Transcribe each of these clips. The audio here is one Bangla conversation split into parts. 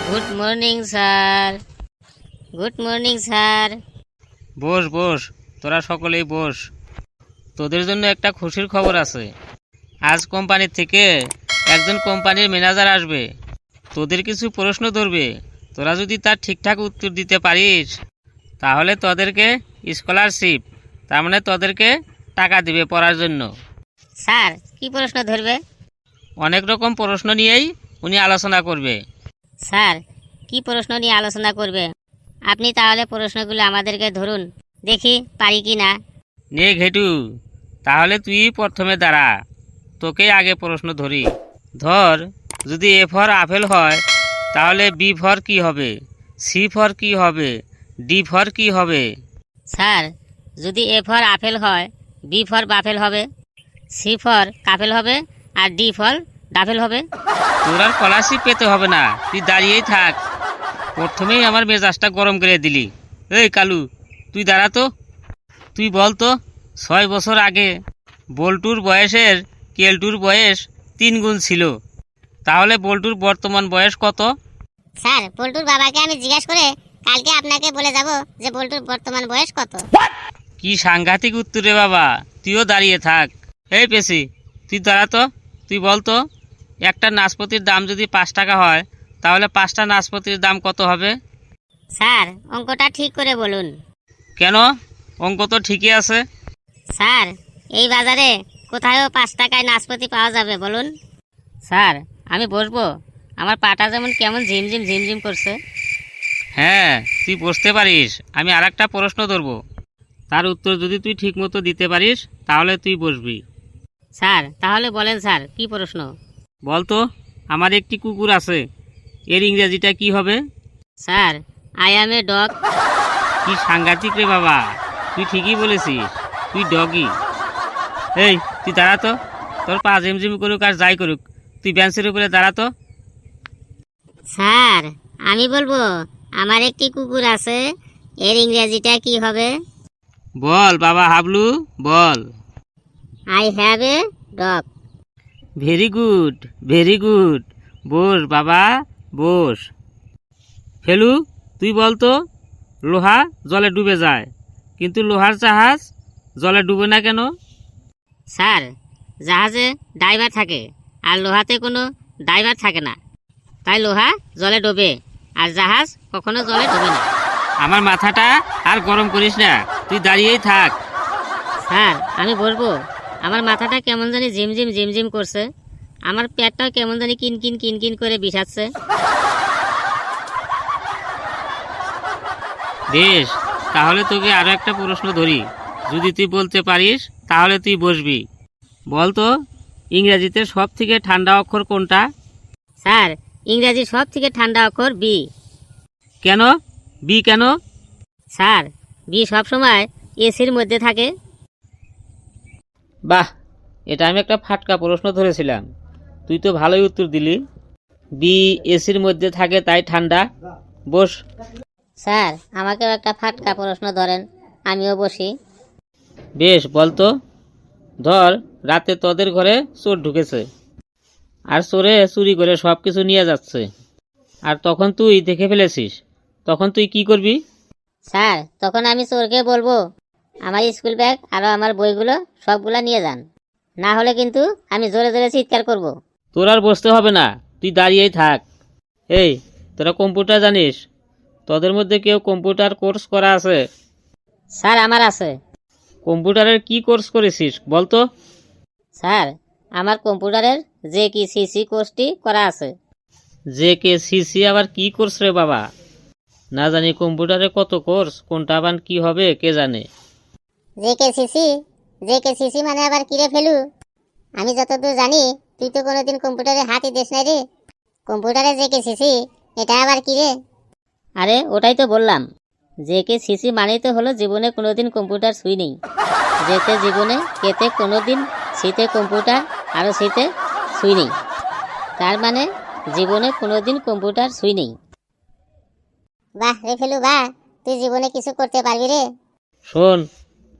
Good morning sir. Good morning sir. বস বস, তোরা সকলেই বস। তোদের জন্য একটা খুশির খবর আছে। আজ কোম্পানির থেকে একজন কোম্পানির ম্যানেজার আসবে, তোদের কিছু প্রশ্ন ধরবে। তোরা যদি তার ঠিকঠাক উত্তর দিতে পারিস তাহলে তোদেরকে স্কলারশিপ, তার মানে তোদেরকে টাকা দিবে পড়ার জন্য। স্যার কি প্রশ্ন ধরবে? অনেক রকম প্রশ্ন নিয়েই উনি আলোচনা করবে। স্যার কি প্রশ্ন নিয়ে আলোচনা করবে? আপনি তাহলে প্রশ্নগুলো আমাদেরকে ধরুন, দেখি পারি কি না। নে ঘেটু, তাহলে তুই প্রথমে দাঁড়া, তোকে আগে প্রশ্ন ধরি। ধর, যদি এ ফর আপেল হয় তাহলে বি ফর কি হবে, সি ফর কি হবে, ডি ফর কি হবে? স্যার যদি এ ফর আপেল হয়, বি ফর বাফেল হবে, সি ফর কাফেল হবে, আর ডি ফর ডাফেল হবে। তোর আর স্কলারশিপ পেতে হবে না, তুই দাঁড়িয়েই থাক। প্রথমেই আমার মেজাজটা গরম করে দিলি। এই কালু, তুই দাঁড়া তো। তুই বল তো, 6 বছর আগে বল্টুর বয়সের কেলটুর বয়স 3 গুণ ছিল, তাহলে বল্টুর বর্তমান বয়স কত? স্যার বল্টুর বাবাকে আমি জিজ্ঞাসা করে কালকে আপনাকে বলে যাব যে বল্টুর বর্তমান বয়স কত। কি সাংঘাতিক উত্তর রে বাবা, তুইও দাঁড়িয়ে থাক। এই পেশি, তুই দাঁড়া তো। তুই বল তো, একটা নাশপাতির দাম যদি 5 টাকা হয় তাহলে 5টা নাশপাতির দাম কত হবে? স্যার অঙ্কটা ঠিক করে বলুন। কেন? অঙ্ক তো ঠিকই আছে। স্যার এই বাজারে কোথায়ও 5 টাকায় নাশপাতি পাওয়া যাবে বলুন? স্যার আমি বসবো? আমার পাটা যেমন কেমন ঝিমঝিম ঝিমঝিম করছে। হ্যাঁ, তুই বসতে পারিস। আমি আর একটা প্রশ্ন ধরবো, তার উত্তর যদি তুই ঠিক মতো দিতে পারিস তাহলে তুই বসবি। স্যার তাহলে বলেন স্যার কি প্রশ্ন? বল তো, আমার একটি কুকুর আছে, এর ইংরেজিটা কি হবে? Sir I am a dog. কি সাংঘাতিক রে বাবা, তুই ঠিকই বলেছিস, তুই ডগি। এই তুই দাঁড়া তো, তোর পা ঝিমঝিম করুক আর যাই করুক, তুই বেঞ্চের উপরে দাঁড়া তো। স্যার আমি বলবো আমার একটি কুকুর আছে, এর ইংরেজিটা কি হবে? বল বাবা হাবলু, বল। I have a dog. Very good, very good. বস বাবা, বস। ফেলু, তুই বল তো, লোহা জলে ডুবে যায় কিন্তু লোহার জাহাজ জলে ডুবে না কেন? স্যার জাহাজে ড্রাইভার থাকে আর লোহাতে কোনো ড্রাইভার থাকে না, তাই লোহা জলে ডোবে আর জাহাজ কখনো জলে ডোবে না। আমার মাথাটা আর গরম করিস না, তুই দাঁড়িয়েই থাক। স্যার আমি বসবো? আমার মাথাটা কেমন জানি ঝিমঝিম ঝিমঝিম করছে, আমার পেটটাও কেমন জানি কিনকিন কিনকিন করে বিষাচ্ছে। বেশ, তাহলে তোকে আরো একটা প্রশ্ন ধরি, যদি তুই বলতে পারিস তাহলে তুই বসবি। বল তো, ইংরেজিতে সব থেকে ঠান্ডা অক্ষর কোনটা? স্যার ইংরাজির সব থেকে ঠান্ডা অক্ষর বি। কেন বি কেন? স্যার বি সবসময় এসির মধ্যে থাকে। বাহ, এটা আমি একটা ফাটকা প্রশ্ন ধরেছিলাম, তুই তো ভালোই উত্তর দিলি। বি এসির মধ্যে থাকে তাই ঠান্ডা। বস। স্যার আমাকেও একটা ফাটকা প্রশ্ন ধরেন, আমিও বসি। বেশ, বলতো। ধর, রাতে তোদের ঘরে চোর ঢুকেছে আর চোরে চুরি করে সব কিছু নিয়ে যাচ্ছে, আর তখন তুই দেখে ফেলেছিস, তখন তুই কি করবি? স্যার তখন আমি চোরকে বলবো আমার স্কুল ব্যাগ আরো আমার বইগুলো সবগুলা নিয়ে যান, না হলে কিন্তু আমি জোরে জোরে চিৎকার করব। তোর আর বসতে হবে না, তুই দাঁড়িয়েই থাক। এই, তোরা কম্পিউটার জানিস? তোদের মধ্যে কেউ কম্পিউটার কোর্স করা আছে? স্যার আমার আছে। কম্পিউটারের কি কোর্স করেছিস বলতো? স্যার আমার কম্পিউটারের JKCC কোর্সটি করা আছে। JKCC আবার কি কোর্স রে বাবা? না জানি কম্পিউটারে কত কোর্স, কোনটা আবার কি হবে কে জানে। জেকেসিসি? জেকেসিসি মানে আবার কিরে ফেলু? আমি যতদূর জানি তুই তো কোনোদিন কম্পিউটারে হাতই দিস নাই রে। কম্পিউটারে জেকেসিসি এটা আবার কি রে? আরে ওটাই তো বললাম, JKCC মানেই তো হলো জীবনে কোনোদিন কম্পিউটার ছুঁই নেই। যেতে জীবনে, কেতে কোনোদিন, শীতে কম্পিউটার, আরও শীতে ছুঁই নেই, তার মানে জীবনে কোনোদিন কম্পিউটার ছুঁই নেই। বাহ রে ফেলু বাহ, তুই জীবনে কিছু করতে পারবি রে। শোন,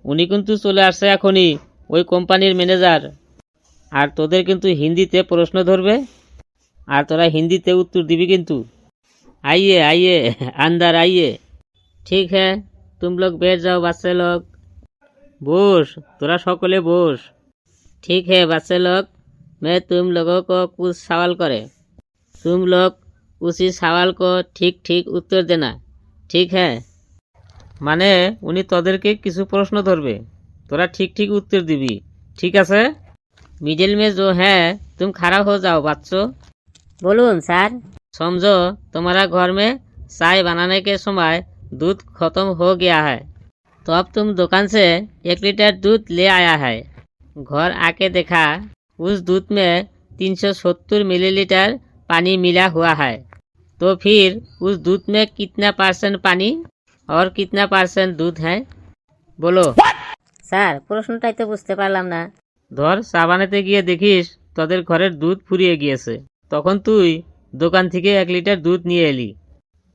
উনি কিন্তু চলে আসছে এখনই, ওই কোম্পানির ম্যানেজার। আর তোদের কিন্তু হিন্দিতে প্রশ্ন ধরবে, আর তোরা হিন্দিতে উত্তর দিবি কিন্তু। आइए आइए अंदर आइए। ठीक है, तुम लोग बैठ जाओ बच्चे लोग। बोस, তোরা সকলে बोस। ठीक है बच्चे लोग, मैं तुम लोगों को कुछ सवाल करे, तुम लोग उसी सवाल को ठीक ठीक उत्तर देना, ठीक है? মানে উনি তোদেরকে কিছু প্রশ্ন ধরবে, তোরা ঠিক ঠিক उत्तर দিবি, ঠিক আছে? मिडिल में जो है तुम खड़ा हो जाओ बच्चों। বলুন স্যার। समझो तुम्हारा घर में चाय बनाने के समय दूध खत्म हो गया है, तो अब तुम दुकान से 1 लीटर दूध ले आया है। घर आके देखा उस दूध में 370 मिलीलीटर पानी मिला हुआ है, तो फिर उस दूध में कितना % पानी और कितना % दूध है, बोलो। স্যার প্রশ্নটাই তো বুঝতে পারলাম না। ধর চা বানাতে গিয়ে দেখিস তোদের ঘরের দুধ ফুরিয়ে গিয়েছে, তখন তুই দোকান থেকে 1 লিটার দুধ নিয়ে এলি,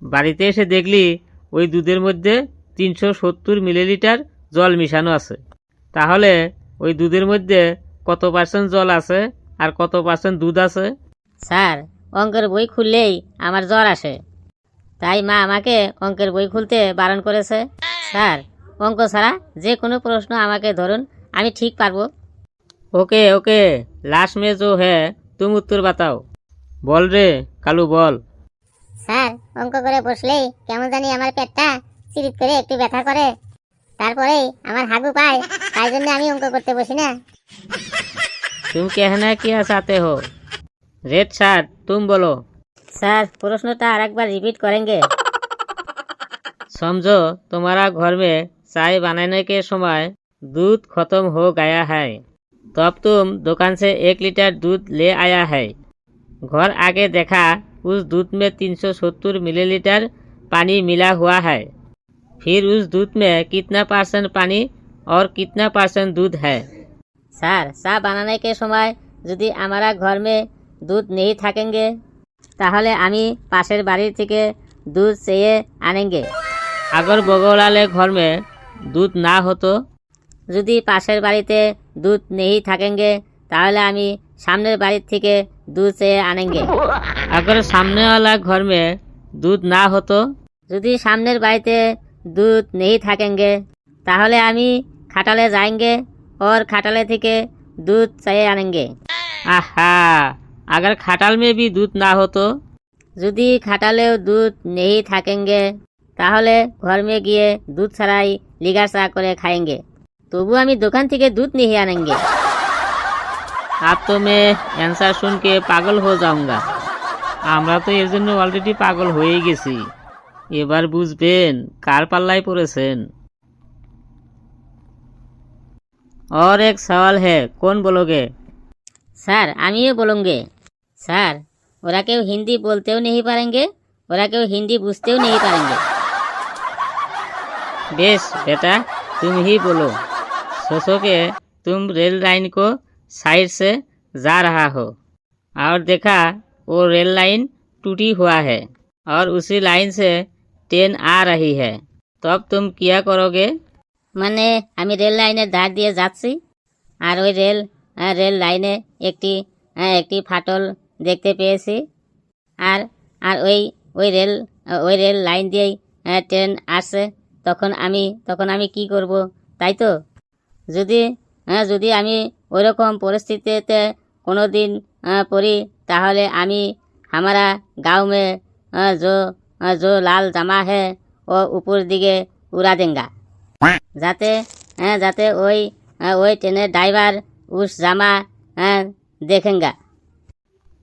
বাড়িতে এসে দেখলি ওই দুধের মধ্যে 370 মিলিলিটার জল মিশানো আছে। তাহলে ওই দুধের মধ্যে কত % জল আছে আর কত % দুধ আছে? স্যার অঙ্কের বই খুললেই আমার জ্বর আসে, তাই মা আমাকে অঙ্কের বই খুলতে বারণ করেছে। স্যার অঙ্ক ছাড়া যে কোনো প্রশ্ন আমাকে ধরুন, আমি ঠিক পারবো। ওকে ওকে, लास्ट में जो है तुम उत्तर बताओ। বল রে কালু বল। স্যার অঙ্ক করে বসলেই কেমন জানি আমার পেটটা চিরিত করে একটু ব্যথা করে, তারপরেই আমার হাগু পায়, তাই জন্য আমি অঙ্ক করতে বসি না। तुम कहना क्या चाहते हो? रेड शर्ट तुम बोलो। স্যার প্রশ্নটা আরেকবার রিপিট করেंगे? समझो तुम्हारा घर में चाय बनाने के समय दूध खत्म हो गया है, तब तुम दुकान से 1 लीटर दूध ले आया है। घर आके देखा उस दूध में 370 मिलीलीटर पानी मिला हुआ है, फिर उस दूध में कितना % पानी और कितना % दूध है? স্যার চা বানাने के समय যদি हमारा घर में दूध नहीं থাকেंगे তাহলে আমি পাশের বাড়ি থেকে দুধ চেয়ে আনেंगे। अगर बगल वाले घर में दूध ना हो तो? যদি পাশের বাড়িতে দুধ নেই থাকেंगे তাহলে আমি সামনের বাড়ির থেকে দুধ চেয়ে আনেंगे। अगर सामने वाला घर में दूध ना हो तो? যদি সামনের বাড়িতে দুধ নেই থাকেंगे তাহলে আমি খাটালে जाएंगे और খাটালে থেকে दूध চেয়ে আনেंगे। आहा, अगर खटाल में भी दूध ना हो तो? যদি খাটালেও দুধ নেই থাকেंगे তাহলে ঘর में গিয়ে দুধ ছাড়াই লিগার চা করে খাएंगे, তবু আমি দোকান থেকে দুধ नहीं আনেंगे। अब तो मैं आंसर सुन के पागल हो जाऊंगा। আমরা তো এর জন্য অলরেডি পাগল হয়ে গেছি, এবার বুঝবেন কার পাল্লায় পড়েছেন। और एक सवाल है, कौन बोलोगे? স্যার আমিও বলুঙ্গে। স্যার ওরা কেউ হিন্দি বলতেও नहीं पारेंगे, ওরা কেউ হিন্দি বুঝতেও नहीं पारेंगे। बेश बेटा तुम ही बोलो। सोचो के तुम रेल लाइन को साइड से जा रहा हो और देखा वो रेल लाइन टूटी हुआ है और उसी लाइन से ट्रेन आ रही है, तो अब तुम क्या करोगे? মানে আমি রেল লাইনের ধার দিয়ে যাচ্ছি আর ওই রেল লাইনে একটি ফাটল দেখতে পেয়েছি, আর আর ওই রেল লাইন দিয়েই ট্রেন আসছে, তখন আমি কি করব, তাই তো? যদি আমি ওইরকম পরিস্থিতিতে কোনো দিন পড়ি তাহলে আমি हमारा गाँव में जो लाल জামা है वो ऊपर दिखे उड़ा देंगे, যাতে ওই ট্রেনের ড্রাইভার उस জামা देखेंगे।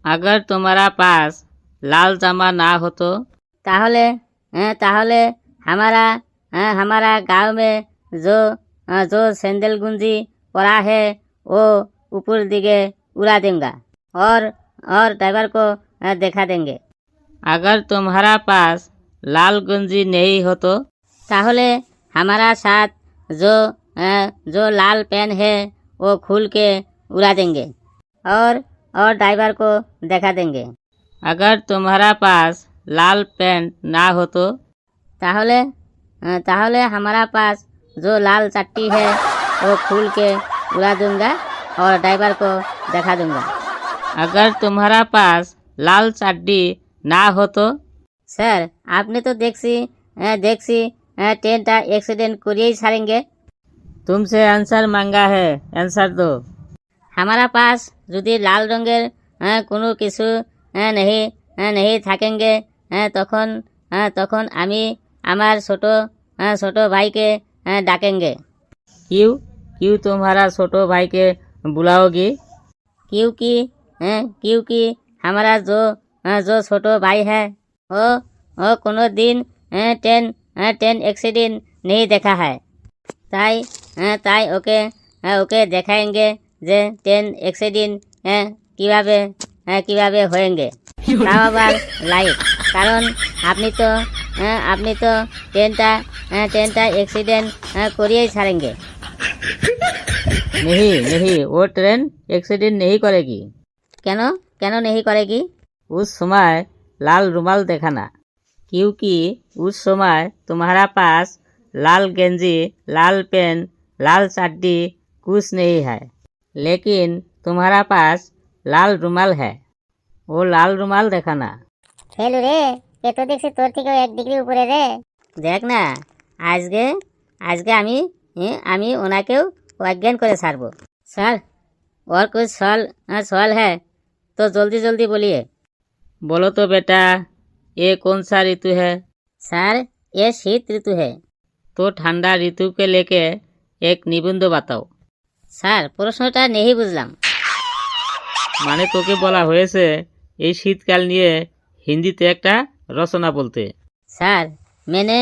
अगर तुम्हारा पास लाल जामा ना हो तो? তাহলে हमारा गाँव में जो सैंडल गुंजी पड़ा है वो ऊपर दिखे उड़ा देंगे और ड्राइवर को देखा देंगे। अगर तुम्हारा पास लाल गंजी नहीं हो तो? ताहले हमारा साथ जो लाल पेन है वो खोल के उड़ा देंगे और ड्राइवर को देखा देंगे। अगर तुम्हारा पास लाल पेन ना हो तो? ताहले हमारा पास जो लाल चट्टी है वो खोल के उड़ा दूंगा और ड्राइवर को देखा दूंगा। अगर तुम्हारा पास लाल चड्डी ना हो तो? सर आपने तो देखसी ट्रेन का एक्सीडेंट करिए ছাড়ेंगे। तुमसे आंसर मांगा है, आंसर दो। हमारा पास যদি লাল রঙের কোনো কিছু नहीं থাকেंगे তখন আমি আমার ছোট ভাইকে ডাকেंगे। क्यों तुम्हारा छोटो भाई के बुलाओगी? क्योंकि हमारा जो छोटो भाई है वो कोनो दिन ट्रेन एक्सीडेंट नहीं देखा है, তাই ওকে দেখাएंगे যে ট্রেন एक्सीडेंट কিভাবে হয়েঙ্গে। তাও আবার লাইভ, কারণ আপনি তো ট্রেনটা एक्सीडेंट করিয়েই ছাড়ेंगे। नहीं, वो ट्रेन एक्सीडेंट नहीं करेगी। কেন नहीं करेगी? उस समय लाल रुमाल देखना, क्योंकि उस समय तुम्हारा पास लाल गेंजी, लाल पेन, लाल चड्डी कुछ नहीं है, लेकिन तुम्हारा पास लाल रुमाल है, वो लाल रुमाल देखना। ফেলু রে, এ তো দেখছি তোর থেকেও 1 ডিগ্রি উপরে রে। দেখ না, আজকে আমি ওনাকেও অজ্ঞান করে ছাড়বো। স্যার और कुछ सवाल है तो जल्दी बोलिए। बोलो तो बेटा, ये कौन सा ऋतु है? सर ये शीत ऋतु है। तो ठंडा ऋतु के लेके एक निबंध बताओ। স্যার প্রশ্নটা नहीं বুঝলাম। মানে তোকে বলা হয়েছে এই শীতকাল নিয়ে হিন্দিতে একটা রচনা বলতে। স্যার मैंने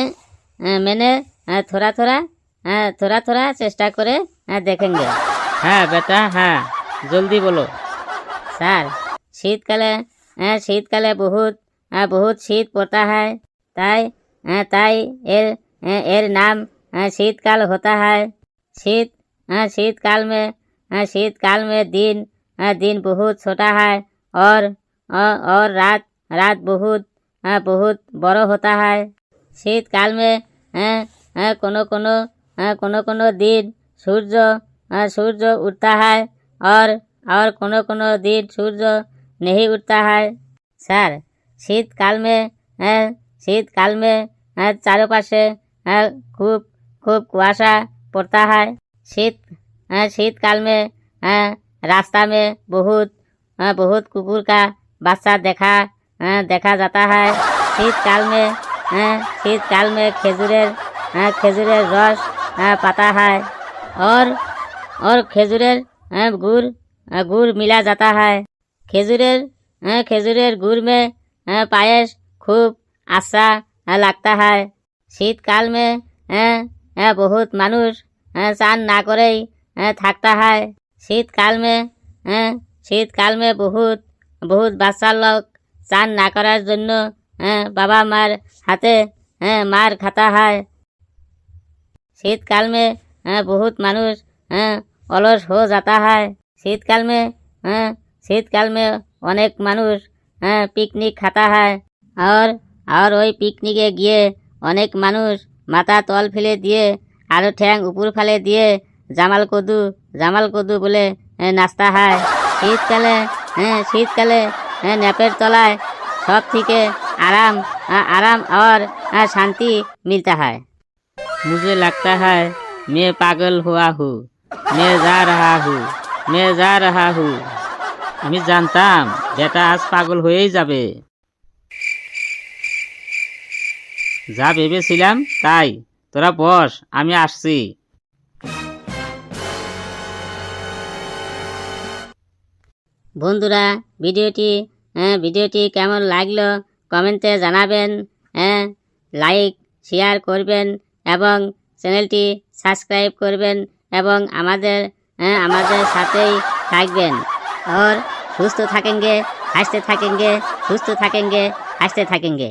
थोड़ा চেষ্টা করে देखेंगे। হ্যাঁ বেটা, হ্যাঁ, জলদি বলো। স্যার শীতকালে बहुत শীত পড়ता है, তাই এর नाम शीतकाल होता है। शीतकाल में दिन बहुत छोटा है और रात बहुत बड़ा होता है। शीतकाल में कोनो दिन सूर्य उठता है और कोनो दिन सूर्य नहीं उठता है। सर शीतकाल में चारों पासे खूब कुआशा पड़ता है। शीतकाल में रास्ता में बहुत कुकुर का बच्चा देखा जाता है। शीतकाल में खेजूरेर रस पाता है और खेजूरेर गुड़ मिला जाता है। खेजूरेर गुड़ में पायस खूब अच्छा लगता है। शीतकाल में बहुत मानुष स्नान ना करेই থাকता है। शीतकाल में बहुत বাচ্চা লোক স্নান না করার জন্য বাবা মার হাতে मार खाता है। शीतकाल में बहुत मानुष অলস हो जाता है। शीतकाल में অনেক মানুষ পিকনিক खाता है और ওই পিকনিকে গিয়ে অনেক মানুষ মাথা তল ফেলে দিয়ে আরো ঠ্যাং উপর ফেলে দিয়ে জামাল কদু বলে নাচতা হয়। শীতকালে ন্যাপের তলায় সব থেকে आराम और शांति मिलता है। मुझे लगता है मैं पागल हुआ हूँ, मैं जा रहा हूँ। আমি জানতাম বেটা আজ পাগল হয়েই যাবে, যা ভেবেছিলাম তাই। তোরা বস, আমি আসছি। বন্ধুরা ভিডিওটি কেমন লাগলো কমেন্টে জানাবেন, লাইক শেয়ার করবেন এবং চ্যানেলটি সাবস্ক্রাইব করবেন এবং আমাদের সাথেই থাকবেন। और सुस्त থাকেंगे, हंसते থাকেंगे, সুস্থ থাকেंगे, हंसते থাকেंगे।